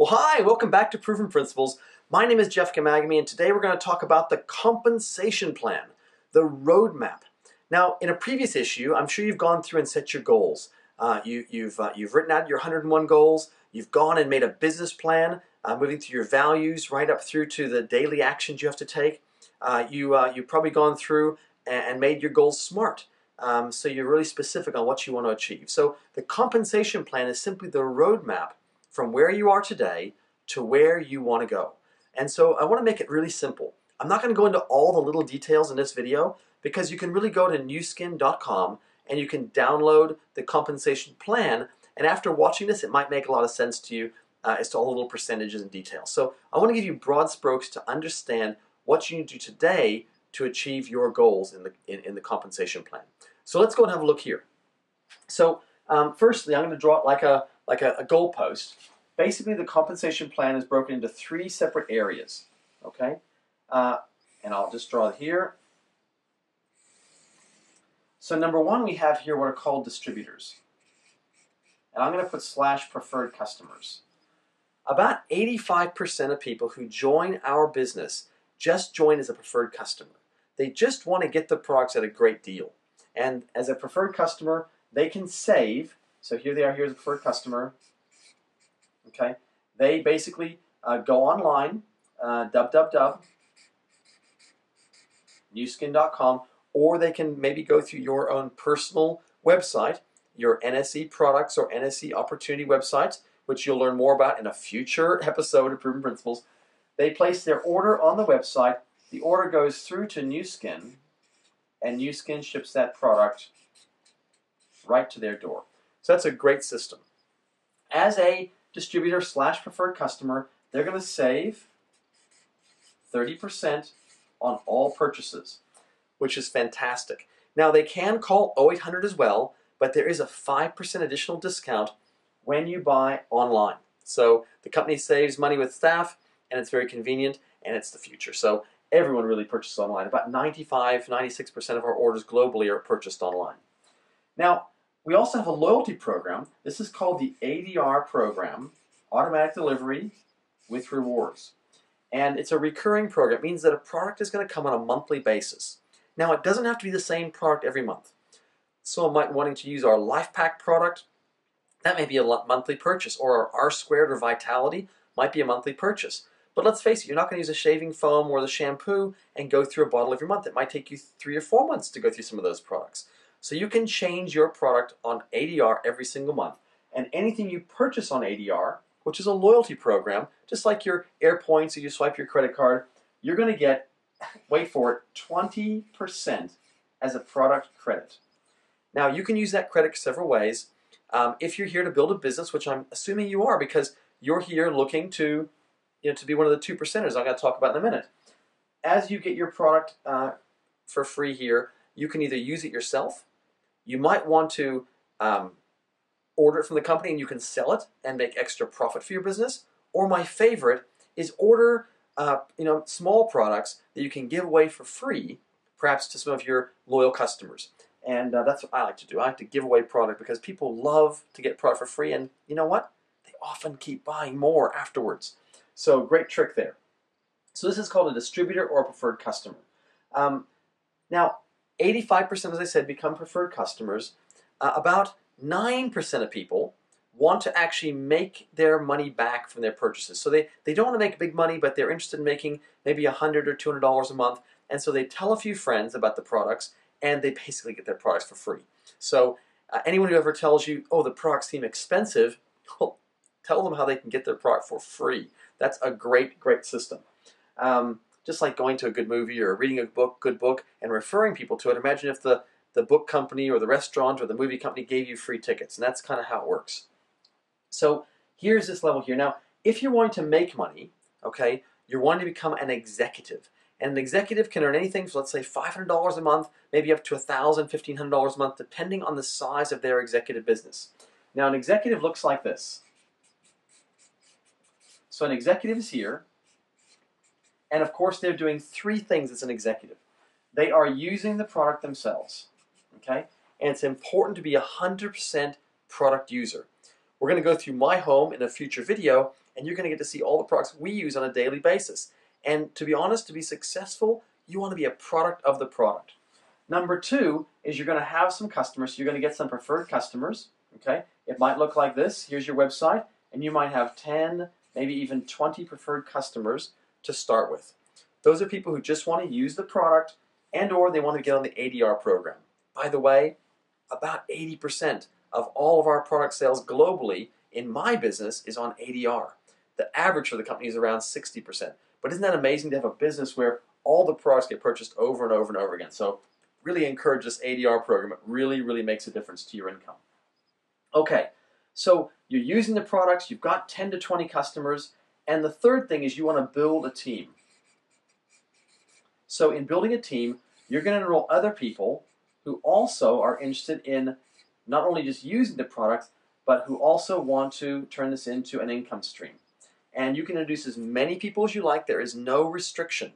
Well, hi, welcome back to Proven Principles. My name is Jeff Gamagami, and today we're going to talk about the compensation plan, the roadmap. Now, in a previous issue, I'm sure you've gone through and set your goals. You've written out your 101 goals. You've gone and made a business plan, moving through your values right up through to the daily actions you have to take. You've probably gone through and made your goals SMART. So you're really specific on what you want to achieve. So the compensation plan is simply the roadmap from where you are today to where you want to go. And so I want to make it really simple. I'm not going to go into all the little details in this video because you can really go to newskin.com and you can download the compensation plan, and after watching this it might make a lot of sense to you as to all the little percentages and details. So I want to give you broad strokes to understand what you need to do today to achieve your goals in the compensation plan. So let's go and have a look here. So firstly, I'm going to draw it like a goalpost. Basically, the compensation plan is broken into three separate areas. Okay, and I'll just draw it here. So number one, we have here what are called distributors, and I'm going to put / preferred customers. About 85% of people who join our business just join as a preferred customer. They just want to get the products at a great deal, and as a preferred customer, they can save. So here they are, here's a preferred customer. Okay, they basically go online, www.newskin.com, or they can maybe go through your own personal website, your NSE products or NSE opportunity websites, which you'll learn more about in a future episode of Proven Principles. They place their order on the website, the order goes through to Newskin, and Newskin ships that product right to their door. So that's a great system. As a distributor / preferred customer, they're going to save 30% on all purchases, which is fantastic. Now they can call 0800 as well, but there is a 5% additional discount when you buy online. So the company saves money with staff, and it's very convenient, and it's the future. So everyone really purchases online. About 96% of our orders globally are purchased online. Now, we also have a loyalty program. This is called the ADR program, Automatic Delivery with Rewards. And it's a recurring program. It means that a product is going to come on a monthly basis. Now, it doesn't have to be the same product every month. Someone might wanting to use our Life Pack product. That may be a monthly purchase. Or our R-Squared or Vitality might be a monthly purchase. But let's face it, you're not going to use a shaving foam or the shampoo and go through a bottle every month. It might take you 3 or 4 months to go through some of those products. So you can change your product on ADR every single month. And anything you purchase on ADR, which is a loyalty program, just like your Air Points or you swipe your credit card, you're going to get, wait for it, 20% as a product credit. Now you can use that credit several ways. If you're here to build a business, which I'm assuming you are because you're here looking to be one of the 2%ers I'm going to talk about in a minute. As you get your product for free here, you can either use it yourself. You might want to order it from the company and you can sell it and make extra profit for your business. Or my favorite is order small products that you can give away for free, perhaps to some of your loyal customers. And that's what I like to do. I like to give away product because people love to get product for free, and you know what? They often keep buying more afterwards. So great trick there. So this is called a distributor or a preferred customer. Now, 85%, as I said, become preferred customers. About 9% of people want to actually make their money back from their purchases. So they don't want to make big money, but they're interested in making maybe $100 or $200 a month. And so they tell a few friends about the products, and they basically get their products for free. So anyone who ever tells you, oh, the products seem expensive, well, tell them how they can get their product for free. That's a great, great system. Just like going to a good movie or reading a good book, and referring people to it. Imagine if the book company or the restaurant or the movie company gave you free tickets, and that's kind of how it works. So here's this level here. Now, if you're wanting to make money, okay, you're wanting to become an executive. And an executive can earn anything from, let's say, $500 a month, maybe up to $1,000, $1,500 a month, depending on the size of their executive business. Now, an executive looks like this. So an executive is here. And of course, they're doing 3 things as an executive. They are using the product themselves, okay? And it's important to be 100% product user. We're going to go through my home in a future video, and you're going to get to see all the products we use on a daily basis. And to be honest, to be successful, you want to be a product of the product. Number two is you're going to have some customers. So you're going to get some preferred customers. Okay, it might look like this. Here's your website, and you might have 10, maybe even 20 preferred customers to start with. Those are people who just want to use the product and or they want to get on the ADR program. By the way, about 80% of all of our product sales globally in my business is on ADR. The average for the company is around 60%. But isn't that amazing to have a business where all the products get purchased over and over and over again? So really encourage this ADR program. It really, really makes a difference to your income. Okay, so you're using the products, you've got 10 to 20 customers, and the third thing is you want to build a team. So in building a team, you're going to enroll other people who also are interested in not only just using the product, but who also want to turn this into an income stream. And you can introduce as many people as you like. There is no restriction.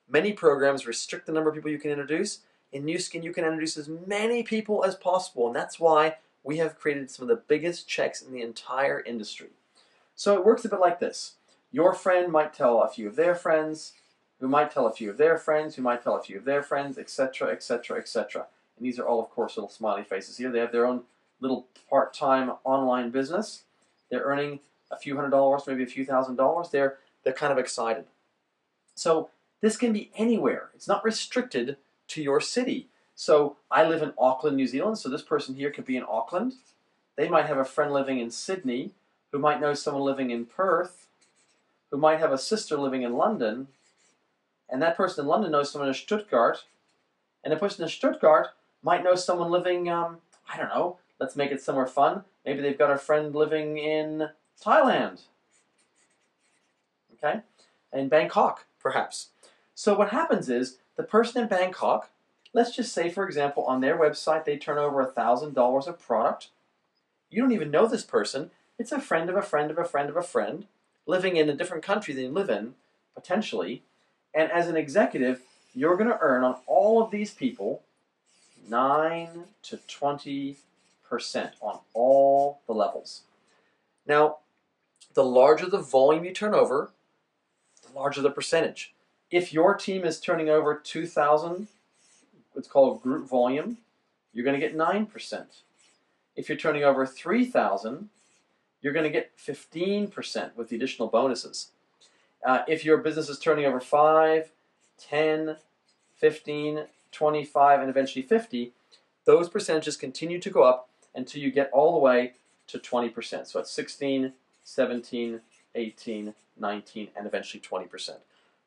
Many programs restrict the number of people you can introduce. In Nu Skin, you can introduce as many people as possible, and that's why we have created some of the biggest checks in the entire industry. So it works a bit like this. Your friend might tell a few of their friends, who might tell a few of their friends, who might tell a few of their friends, etc., etc., etc. And these are all, of course, little smiley faces here. They have their own little part-time online business. They're earning a few $100s, maybe a few $1,000s. They're kind of excited. So this can be anywhere. It's not restricted to your city. So I live in Auckland, New Zealand, so this person here could be in Auckland. They might have a friend living in Sydney, who might know someone living in Perth, who might have a sister living in London, and that person in London knows someone in Stuttgart, and the person in Stuttgart might know someone living, I don't know, let's make it somewhere fun. Maybe they've got a friend living in Thailand, okay, in Bangkok, perhaps. So what happens is the person in Bangkok, let's just say, for example, on their website they turn over $1,000 of product. You don't even know this person. It's a friend of a friend of a friend of a friend living in a different country than you live in, potentially. And as an executive, you're going to earn on all of these people 9 to 20% on all the levels. Now, the larger the volume you turn over, the larger the percentage. If your team is turning over 2,000, it's called group volume, you're going to get 9%. If you're turning over 3,000, you're going to get 15% with the additional bonuses. If your business is turning over 5, 10, 15, 25, and eventually 50, those percentages continue to go up until you get all the way to 20%. So it's 16, 17, 18, 19, and eventually 20%.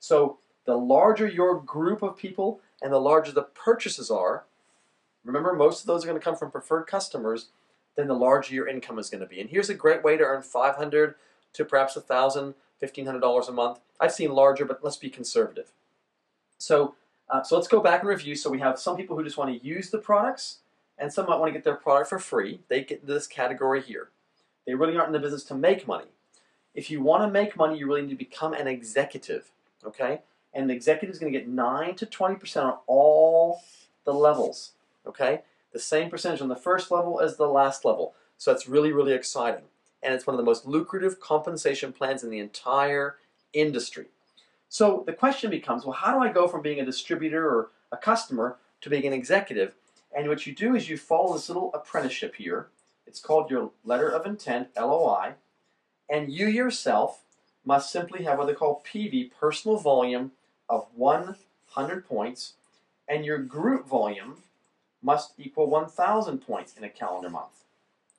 So the larger your group of people and the larger the purchases are, remember most of those are going to come from preferred customers, then the larger your income is going to be. And here's a great way to earn $500 to perhaps $1,000, $1,500 a month. I've seen larger, but let's be conservative. So let's go back and review. So we have some people who just want to use the products, and some might want to get their product for free. They get into this category here. They really aren't in the business to make money. If you want to make money, you really need to become an executive, okay? And the executive is going to get 9 to 20% on all the levels, okay? The same percentage on the first level as the last level. So that's really, really exciting. And it's one of the most lucrative compensation plans in the entire industry. So the question becomes, well, how do I go from being a distributor or a customer to being an executive? And what you do is you follow this little apprenticeship here. It's called your letter of intent, LOI. And you yourself must simply have what they call PV, personal volume, of 100 points. And your group volume must equal 1,000 points in a calendar month.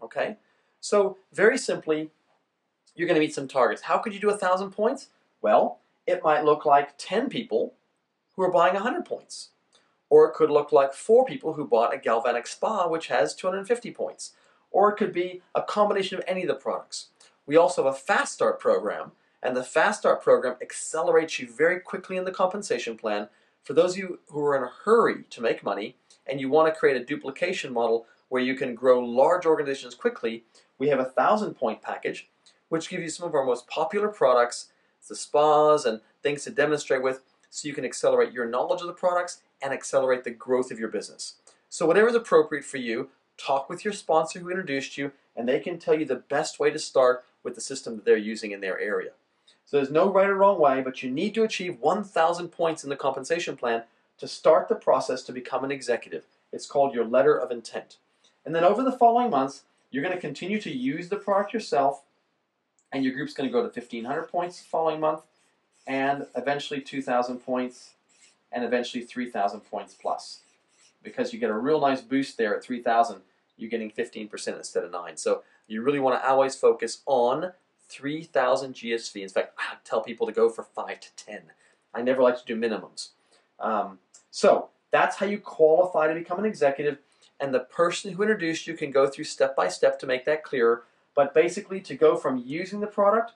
Okay? So very simply, you're going to meet some targets. How could you do 1,000 points? Well, it might look like 10 people who are buying 100 points. Or it could look like 4 people who bought a galvanic spa, which has 250 points. Or it could be a combination of any of the products. We also have a Fast Start program, and the Fast Start program accelerates you very quickly in the compensation plan. For those of you who are in a hurry to make money, and you want to create a duplication model where you can grow large organizations quickly, we have a 1,000-point package, which gives you some of our most popular products, the spas and things to demonstrate with, so you can accelerate your knowledge of the products and accelerate the growth of your business. So whatever is appropriate for you, talk with your sponsor who introduced you, and they can tell you the best way to start with the system that they're using in their area. So there's no right or wrong way, but you need to achieve 1,000 points in the compensation plan to start the process to become an executive. It's called your letter of intent. And then over the following months, you're going to continue to use the product yourself, and your group's going to go to 1,500 points the following month, and eventually 2,000 points, and eventually 3,000 points plus. Because you get a real nice boost there at 3,000, you're getting 15% instead of 9. So you really want to always focus on 3,000 GSV. In fact, I tell people to go for 5 to 10. I never like to do minimums. So that's how you qualify to become an executive, and the person who introduced you can go through step by step to make that clearer. But basically, to go from using the product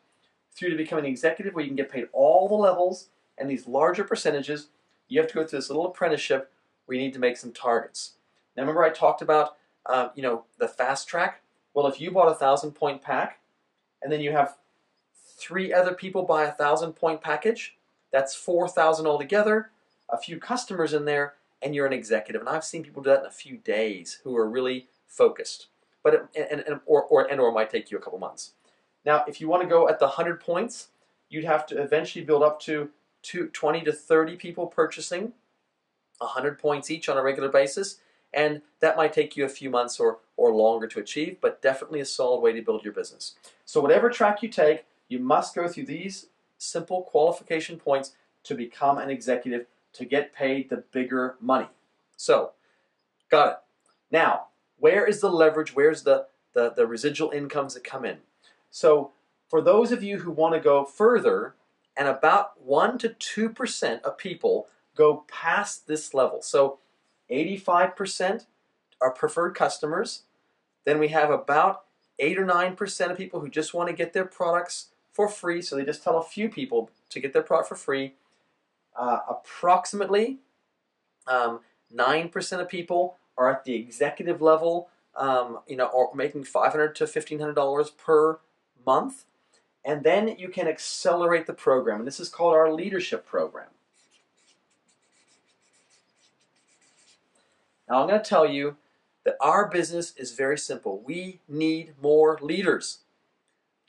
through to becoming an executive where you can get paid all the levels and these larger percentages, you have to go through this little apprenticeship where you need to make some targets. Now remember I talked about the fast track? Well, if you bought a 1,000-point pack and then you have 3 other people buy a 1,000-point package, that's 4,000 altogether, a few customers in there, and you're an executive. And I've seen people do that in a few days who are really focused. But or it might take you a couple months. Now, if you want to go at the 100 points, you'd have to eventually build up to 20 to 30 people purchasing 100 points each on a regular basis, and that might take you a few months or longer to achieve, but definitely a solid way to build your business. So whatever track you take, you must go through these simple qualification points to become an executive, to get paid the bigger money. So, got it. Now, where is the leverage? Where's the residual incomes that come in? So, for those of you who want to go further, and about 1 to 2% of people go past this level. So, 85% are preferred customers. Then we have about 8 or 9% of people who just want to get their products for free. So they just tell a few people to get their product for free. Approximately 9% of people are at the executive level, or making $500 to $1,500 per month. And then you can accelerate the program. And this is called our leadership program. Now I'm going to tell you that our business is very simple. We need more leaders.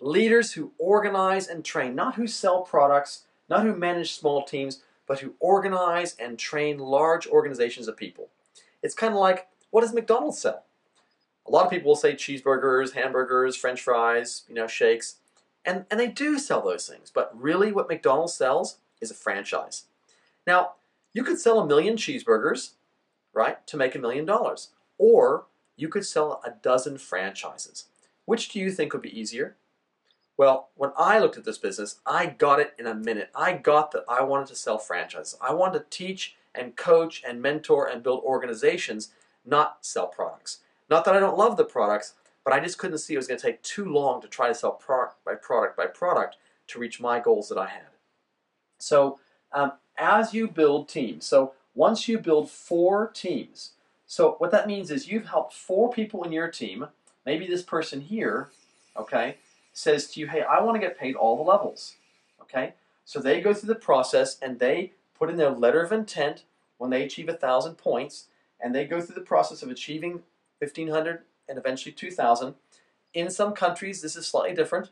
Leaders who organize and train, not who sell products, not who manage small teams, but who organize and train large organizations of people. It's kind of like, what does McDonald's sell? A lot of people will say cheeseburgers, hamburgers, French fries, shakes, and they do sell those things. But really what McDonald's sells is a franchise. Now, you could sell 1 million cheeseburgers, right, to make $1 million. Or you could sell a dozen franchises. Which do you think would be easier? Well, when I looked at this business, I got it in a minute. I got that I wanted to sell franchises. I wanted to teach and coach and mentor and build organizations, not sell products. Not that I don't love the products, but I just couldn't see it was going to take too long to try to sell product by product to reach my goals that I had. So as you build teams, so once you build 4 teams, so what that means is you've helped 4 people in your team, maybe this person here, okay, says to you, hey, I want to get paid all the levels, okay? So they go through the process and they put in their letter of intent when they achieve 1,000 points, and they go through the process of achieving 1,500 and eventually 2,000. In some countries, this is slightly different.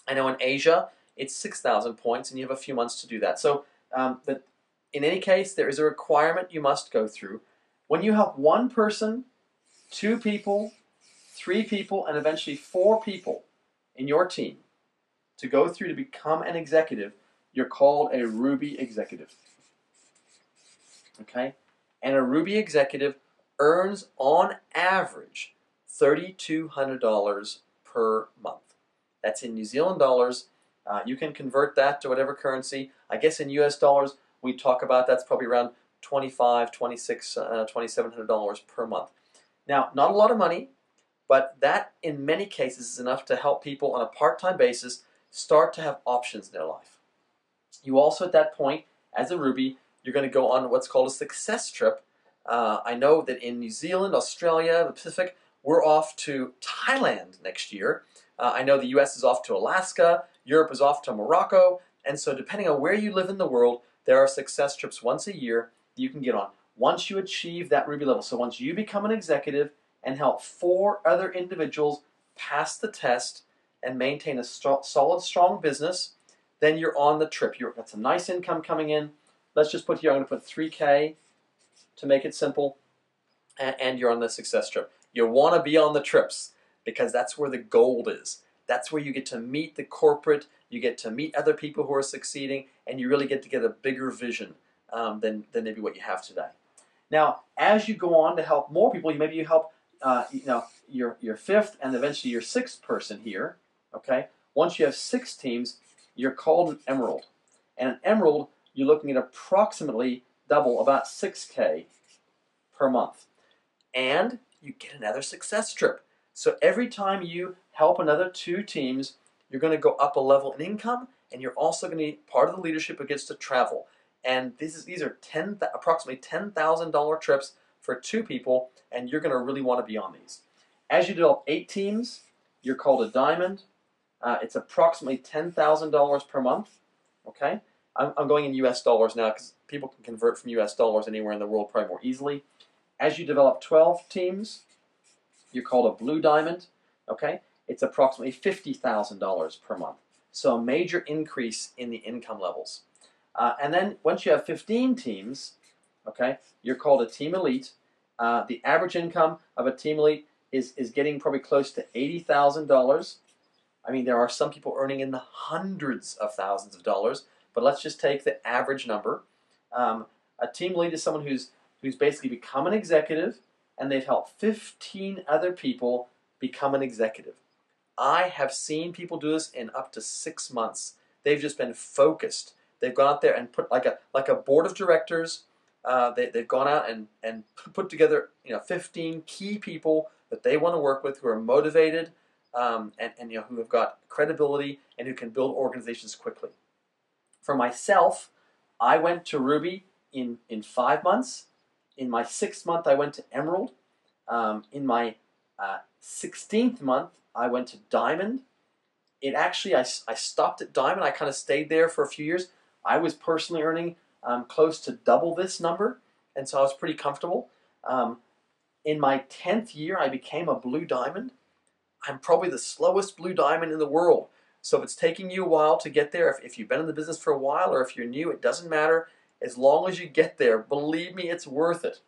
I know in Asia, it's 6,000 points, and you have a few months to do that. So in any case, there is a requirement you must go through. When you help 1 person, 2 people, 3 people, and eventually 4 people in your team to go through to become an executive, you're called a Ruby executive. Okay? And a Ruby executive earns on average $3,200 per month. That's in New Zealand dollars. You can convert that to whatever currency. I guess in US dollars, we talk about that's probably around $2,500, $2,600, $2,700 per month. Now, not a lot of money, but that in many cases is enough to help people on a part-time basis start to have options in their life. You also at that point, as a Ruby, you're going to go on what's called a success trip. I know that in New Zealand, Australia, the Pacific, we're off to Thailand next year. I know the US is off to Alaska, Europe is off to Morocco, and so depending on where you live in the world, there are success trips once a year that you can get on once you achieve that Ruby level. So once you become an executive and help 4 other individuals pass the test and maintain a solid, strong business, then you're on the trip. Got some nice income coming in. Let's just put here, I'm going to put 3K to make it simple, and you're on the success trip. You want to be on the trips because that's where the gold is. That's where you get to meet the corporate, you get to meet other people who are succeeding, and you really get to get a bigger vision than maybe what you have today. Now, as you go on to help more people, maybe you help your 5th and eventually your 6th person here. Okay. Once you have 6 teams, you're called an emerald, and an emerald you're looking at approximately double, about 6K per month, and you get another success trip. So every time you help another 2 teams, you're going to go up a level in income, and you're also going to be part of the leadership who gets to travel. And these are approximately $10,000 trips for 2 people, and you're going to really want to be on these. As you develop 8 teams, you're called a diamond. It's approximately $10,000 per month. Okay, I'm going in US dollars now because people can convert from US dollars anywhere in the world probably more easily. As you develop 12 teams, you're called a blue diamond. Okay, it's approximately $50,000 per month. So a major increase in the income levels. And then once you have 15 teams, okay, you're called a team elite. The average income of a team elite is getting probably close to $80,000. I mean, there are some people earning in the hundreds of thousands of dollars, but let's just take the average number. A team lead is someone who's basically become an executive, and they've helped 15 other people become an executive. I have seen people do this in up to 6 months. They've just been focused. They've gone out there and put like a board of directors. They've gone out and put together 15 key people that they want to work with, who are motivated, and who have got credibility and who can build organizations quickly. For myself, I went to Ruby in 5 months. In my 6th month, I went to Emerald. In my 16th month, I went to Diamond. I stopped at Diamond. I kind of stayed there for a few years. I was personally earning close to double this number, and so I was pretty comfortable. In my 10th year, I became a blue diamond. I'm probably the slowest blue diamond in the world. So if it's taking you a while to get there, if you've been in the business for a while or if you're new, it doesn't matter. As long as you get there, believe me, it's worth it.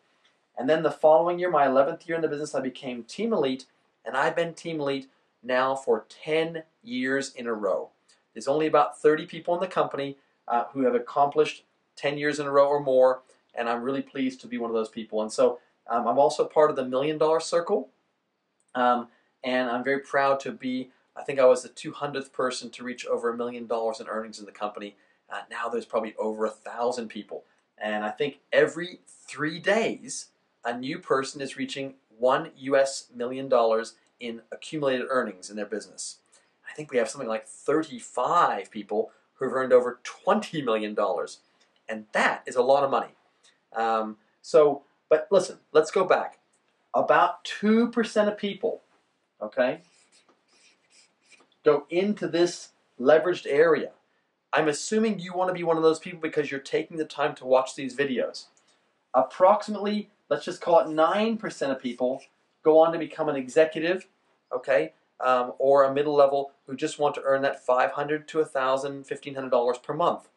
And then the following year, my 11th year in the business, I became Team Elite, and I've been Team Elite now for 10 years in a row. There's only about 30 people in the company who have accomplished 10 years in a row or more, and I'm really pleased to be one of those people. And so I'm also part of the $1 Million Circle, and I'm very proud to be, I think I was the 200th person to reach over $1 million in earnings in the company. Now there's probably over 1,000 people. And I think every 3 days, a new person is reaching $1 million in accumulated earnings in their business. I think we have something like 35 people who have earned over $20 million. And that is a lot of money. But listen, let's go back. About 2% of people, okay, go into this leveraged area. I'm assuming you want to be one of those people because you're taking the time to watch these videos. Approximately, let's just call it 9% of people go on to become an executive, okay, or a middle level who just want to earn that $500 to $1,000, $1,500 per month,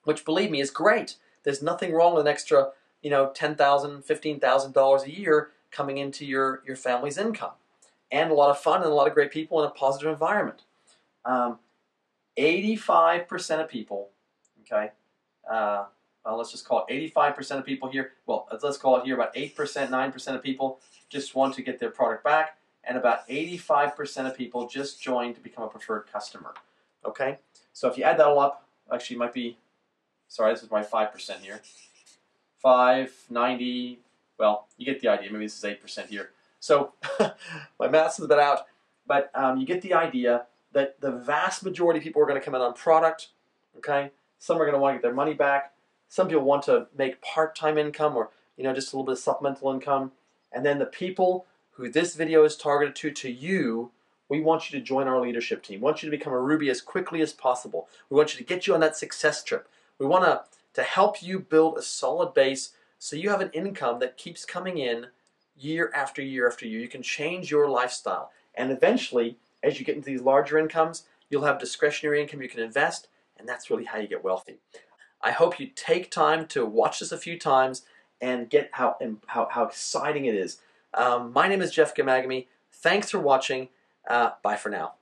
which, believe me, is great. There's nothing wrong with an extra, $10,000, $15,000 a year coming into your family's income, and a lot of fun and a lot of great people in a positive environment. 85% of people, okay, well, let's just call it 85% of people here, well, let's call it here about 8%, 9% of people just want to get their product back, and about 85% of people just join to become a preferred customer, okay? So if you add that all up, actually it might be, sorry, this is my 5% here, 590, well, you get the idea, maybe this is 8% here. So my math's is a bit out, but you get the idea that the vast majority of people are going to come in on product, okay? Some are going to want to get their money back. Some people want to make part-time income or, just a little bit of supplemental income. And then the people who this video is targeted to you, we want you to join our leadership team. We want you to become a Ruby as quickly as possible. We want you to get you on that success trip. We want to help you build a solid base so you have an income that keeps coming in year after year after year. You can change your lifestyle. And eventually, as you get into these larger incomes, you'll have discretionary income you can invest, and that's really how you get wealthy. I hope you take time to watch this a few times and get how exciting it is. My name is Jeff Gamagami. Thanks for watching. Bye for now.